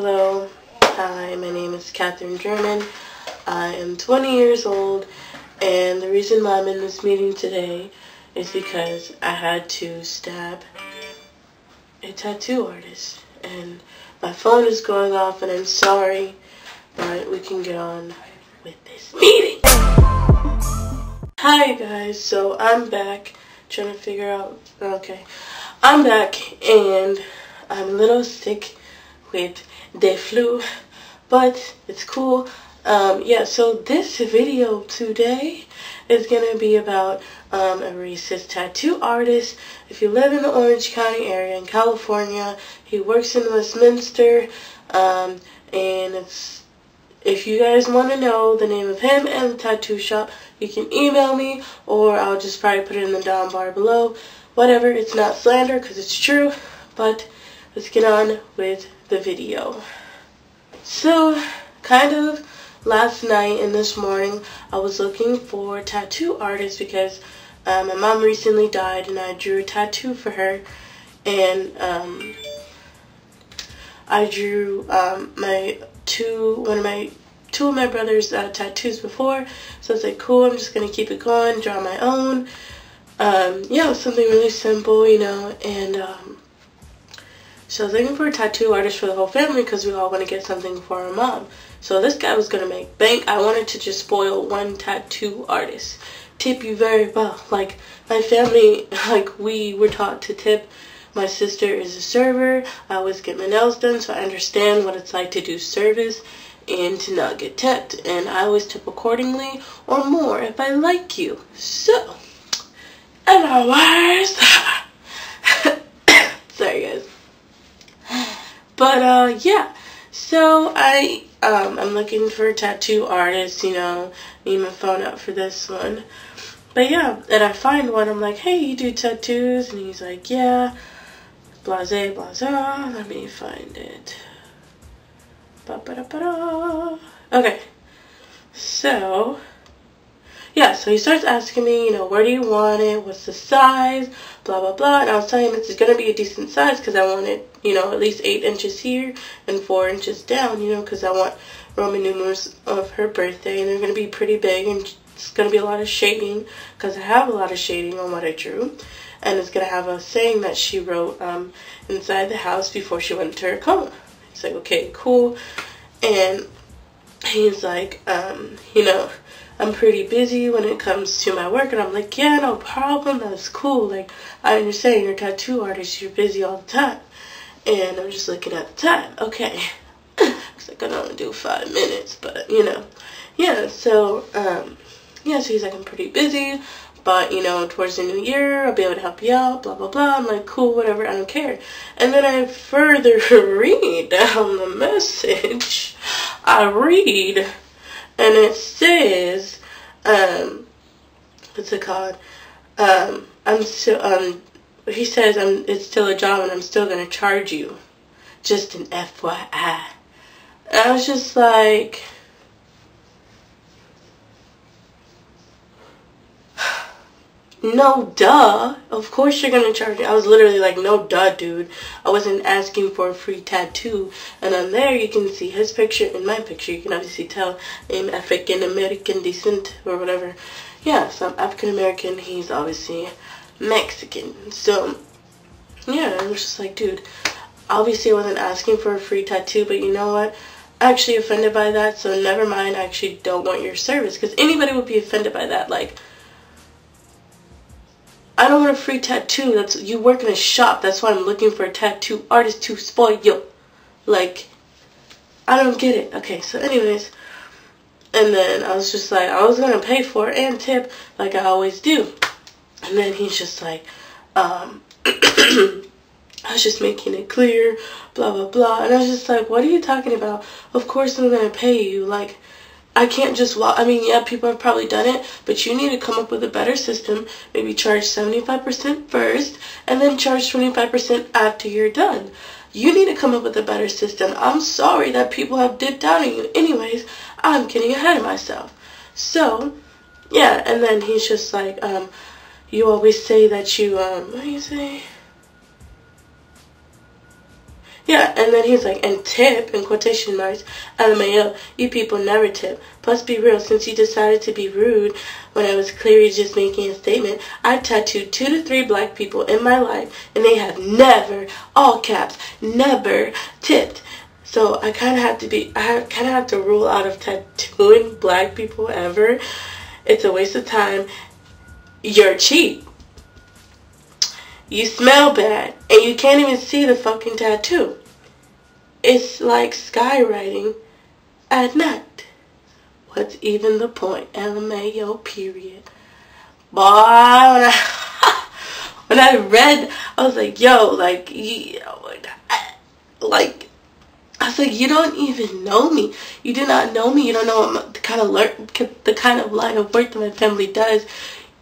Hello, hi, my name is Catherine German. I am 20 years old, and the reason why I'm in this meeting today is because I had to stab a tattoo artist, and my phone is going off, and I'm sorry, but we can get on with this meeting. Hi guys, so I'm back, trying to figure out, I'm back, and I'm a little sick with the flu, but it's cool. So this video today is gonna be about a racist tattoo artist. If you live in the Orange County area in California, he works in Westminster, and if you guys want to know the name of him and the tattoo shop, you can email me, or I'll just probably put it in the down bar below. Whatever, it's not slander because it's true, but let's get on with the video. So, kind of last night and this morning, I was looking for tattoo artists because my mom recently died and I drew a tattoo for her, and I drew two of my brother's tattoos before, so I was like, cool, I'm just gonna keep it going, draw my own. Something really simple, and so I was looking for a tattoo artist for the whole family because we all want to get something for our mom. So this guy was going to make bank. I wanted to just spoil one tattoo artist. Tip you very well. Like, my family, we were taught to tip. My sister is a server. I always get my nails done, so I understand what it's like to do service and to not get tipped. And I always tip accordingly or more if I like you. So, anyways, sorry guys. But, so I'm looking for a tattoo artist, need my phone out for this one. But yeah, and I find one, I'm like, hey, you do tattoos? And he's like, yeah, blase, blase, let me find it. Ba-ba-da-ba-da. Okay, so, yeah, so he starts asking me, where do you want it, what's the size, blah, blah, blah, and I was telling him it's going to be a decent size because I want it, at least 8 inches here and 4 inches down, because I want Roman numerals of her birthday, and they're going to be pretty big, and it's going to be a lot of shading because I have a lot of shading on what I drew, and it's going to have a saying that she wrote inside the house before she went into her coma. He's like, okay, cool, and he's like, I'm pretty busy when it comes to my work, and I'm like, yeah, no problem, that's cool, like, I understand you're a tattoo artist, you're busy all the time, and I'm just looking at the time, okay, because I can only do 5 minutes, but, so he's like, I'm pretty busy, but, towards the new year, I'll be able to help you out, blah, blah, blah. I'm like, cool, whatever, I don't care. And then I further read down the message, and it says, what's it called? He says, it's still a job and I'm still gonna charge you. Just an FYI. And I was just like, no, duh. Of course you're gonna charge me. I was literally like, no, duh, dude. I wasn't asking for a free tattoo. And on there, you can see his picture and my picture. You can obviously tell I'm African American descent or whatever. Yeah, so I'm African American. He's obviously Mexican. So, yeah, I was just like, dude, obviously I wasn't asking for a free tattoo, but you know what? I'm actually offended by that, so never mind. I actually don't want your service, because anybody would be offended by that. Like, I don't want a free tattoo. You work in a shop. That's why I'm looking for a tattoo artist to spoil you. Like, I don't get it. Okay, so anyways, and then I was just like, I was gonna pay for it and tip like I always do. And then he's just like, I was just making it clear, blah, blah, blah. And I was just like, what are you talking about? Of course I'm gonna pay you. Like, I can't just walk. I mean, yeah, people have probably done it, but you need to come up with a better system. Maybe charge 75% first, and then charge 25% after you're done. You need to come up with a better system. I'm sorry that people have dipped out on you. Anyways, I'm getting ahead of myself. So, yeah, and then he's just like, you always say that you, what do you say? Yeah, and then he's like, and tip, in quotation marks, LMAO, you people never tip. Plus, be real, since you decided to be rude when I was clearly just making a statement, I've tattooed 2 to 3 black people in my life, and they have never, all caps, never tipped. So I kind of have to rule out of tattooing black people ever. It's a waste of time. You're cheap. You smell bad, and you can't even see the fucking tattoo. It's like skywriting at night. What's even the point? LMAO, period. Boy, when I read, I was like, yo, like, I was like, you don't even know me. You do not know me. You don't know the kind of line of work that my family does.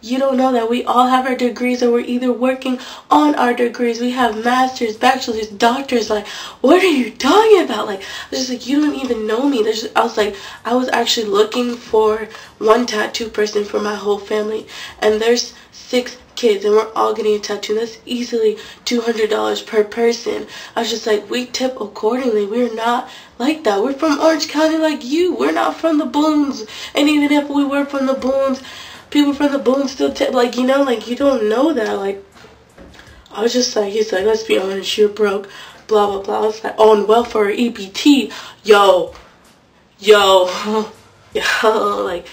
You don't know that we all have our degrees, or we're either working on our degrees. We have masters, bachelors, doctors. Like, what are you talking about? Like, I was just like, you don't even know me. I was like, I was actually looking for one tattoo person for my whole family, and there's 6 kids, and we're all getting a tattoo. That's easily $200 per person. I was just like, we tip accordingly. We're not like that. We're from Orange County like you. We're not from the Boones. And even if we were from the Boones, people from the Boones still tip. Like, you know, like, you don't know that. Like, I was just like, he's like, let's be honest, you're broke, blah, blah, blah. I was like, on welfare or EBT. Yo, like,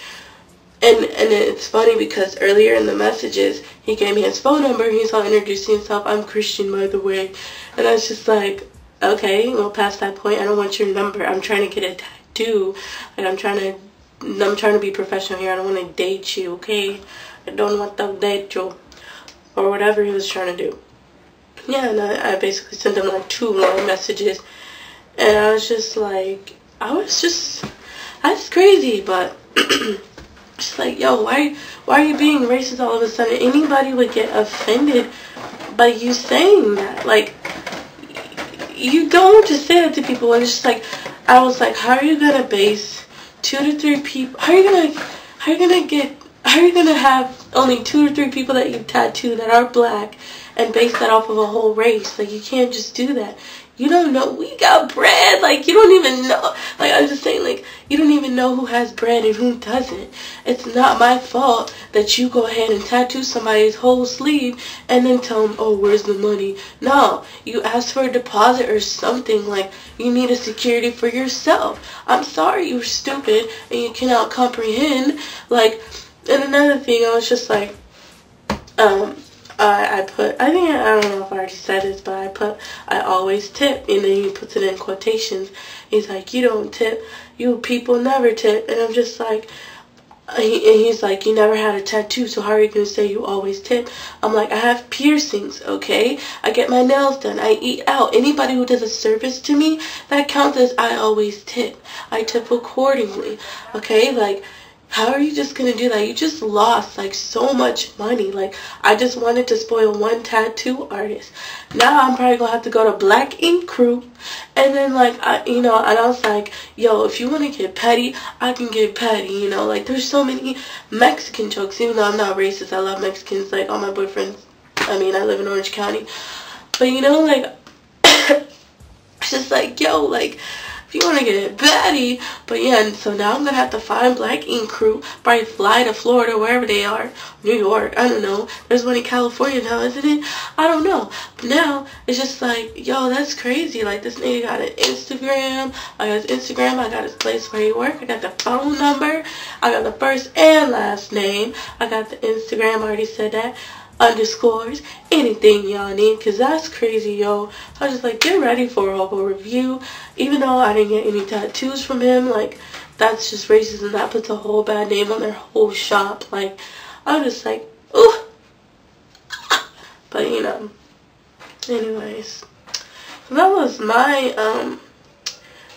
and it's funny because earlier in the messages, he gave me his phone number. He's all introducing himself. I'm Christian, by the way. And I was just like, okay, well, past that point, I don't want your number. I'm trying to get a tattoo. Like, I'm trying to be professional here. I don't want to date you, okay? I don't want to date you. Or whatever he was trying to do. Yeah, and I basically sent him like 2 long messages. And I was just like, that's crazy, but just like, yo, why are you being racist all of a sudden? Anybody would get offended by you saying that. Like, you don't just say that to people. And it's just like, I was like, how are you gonna base 2 to 3 people? How are you gonna have only 2 or 3 people that you tattoo that are black and base that off of a whole race? Like, you can't just do that. You don't know. We got bread. Like, you don't even know. Like, I'm just saying, like, you don't even know who has bread and who doesn't. It's not my fault that you go ahead and tattoo somebody's whole sleeve and then tell them, oh, where's the money? No, you ask for a deposit or something. Like, you need a security for yourself. I'm sorry you're stupid and you cannot comprehend. Like, and another thing, I was just like, I don't know if I already said this, but I always tip, and then he puts it in quotations. He's like, you don't tip, you people never tip, and I'm just like, he's like, you never had a tattoo, so how are you going to say you always tip? I'm like, I have piercings, okay? I get my nails done, I eat out. Anybody who does a service to me, that counts as I always tip. I tip accordingly, okay? Like, how are you just going to do that? You just lost, like, so much money. Like, I just wanted to spoil one tattoo artist. Now I'm probably going to have to go to Black Ink Crew. And then, like, and I was like, yo, if you want to get petty, I can get petty, you know. Like, there's so many Mexican jokes. Even though I'm not racist, I love Mexicans. Like, all my boyfriends, I live in Orange County. But, you know, like, it's just like, yo, like, if you want to get it batty. But yeah, and so now I'm going to have to find Black Ink Crew, probably fly to Florida, wherever they are, New York, I don't know. There's one in California now, isn't it? I don't know. But now, it's just like, yo, that's crazy. Like, this nigga got an Instagram. I got his Instagram. I got his place where he work. I got the phone number. I got the first and last name. I got the Instagram. I already said that. Underscores, anything y'all need, because that's crazy, yo. I was just like, get ready for a whole review. Even though I didn't get any tattoos from him, like, that's just racist, and that puts a whole bad name on their whole shop. Like, I was just like, ooh. But, you know, anyways, so that was my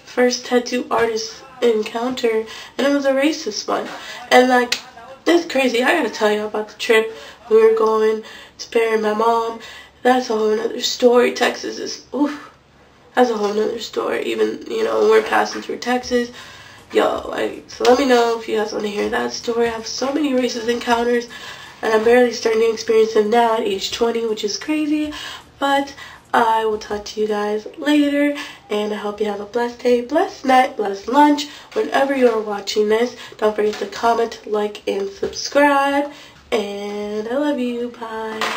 first tattoo artist encounter, and it was a racist one. And, like, it's crazy. I gotta tell you about the trip we were going to bury my mom. That's a whole nother story. Texas is, oof, that's a whole nother story. Even, you know, when we're passing through Texas, yo, like, so let me know if you guys want to hear that story. I have so many racist encounters, and I'm barely starting to experience them now at age 20, which is crazy. But I will talk to you guys later, and I hope you have a blessed day, blessed night, blessed lunch, whenever you are watching this. Don't forget to comment, like, and subscribe, and I love you. Bye.